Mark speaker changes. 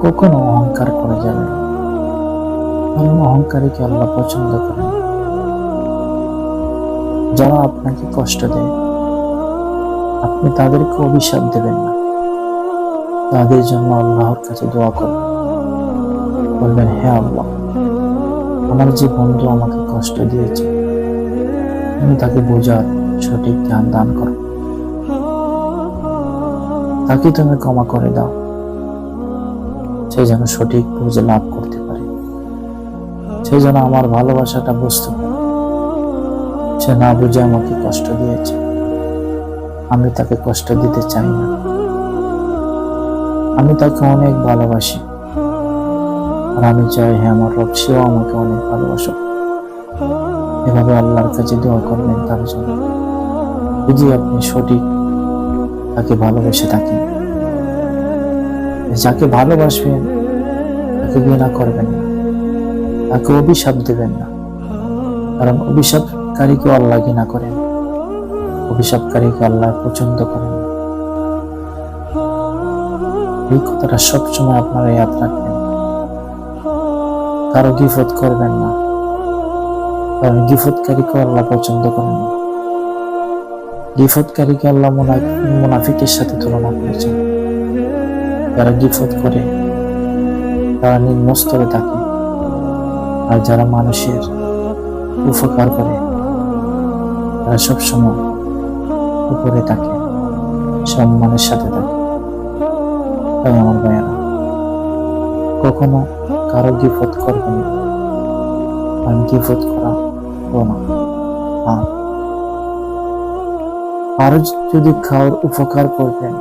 Speaker 1: কখনো অহংকার করে যাবেন, কারণ অহংকারীকে আল্লাহ পছন্দ করেন। যারা আপনাকে কষ্ট দেয়, আপনি তাদেরকে অভিশাপ দেবেন না, তাদের জন্য আল্লাহর কাছে দোয়া করবেন। বলবেন, হে আল্লাহ, আমার যে বন্ধু আমাকে কষ্ট দিয়েছে, তুমি তাকে বোঝার সঠিক জ্ঞান দান করো, তাকে তুমি ক্ষমা করে দাও, সে যেন সঠিক বুঝে লাভ করতে পারে, সে যেন আমার ভালোবাসাটা বুঝতে পারে। সে না বুঝে আমাকে কষ্ট দিয়েছে, আমি তাকে কষ্ট দিতে চাই না। আমি তাকে অনেক ভালোবাসি, আর আমি চাই হে আমার রব, সেও আমাকে অনেক ভালোবাসো। এভাবে আল্লাহর কাছে দোয়া করবেন তার জন্য। যদি আপনি সঠিক তাকে ভালোবেসে থাকেন, যাকে ভালোবাসবেন তাকে ঘৃণা করবেন না, তাকে অভিশাপ দেবেন না, কারণ অভিশাপকারীকে আল্লাহ ঘৃণা করেন, অভিশাপকারীকে আল্লাহ পছন্দ করেন। এই কথাটা সবসময় আপনারা ইয়াদ রাখবেন। কারো গিফট করবেন না, কারণ গিফটকারীকে আল্লাহ পছন্দ করেন না। গিফটকারীকে আল্লাহ মুনাফিকের সাথে তুলনা করেছেন। যারা গিফট করে তারা নিম্নস্তরে থাকে, আর যারা মানুষের উপকার করে তারা সবসময় উপরে থাকে, সম্মানের সাথে থাকে। তাই আমার ভাইয়েরা, কখনো কারো গিফট করবেন না, কারণ গিফট করা না। আর যদি কারোর উপকার করবেন,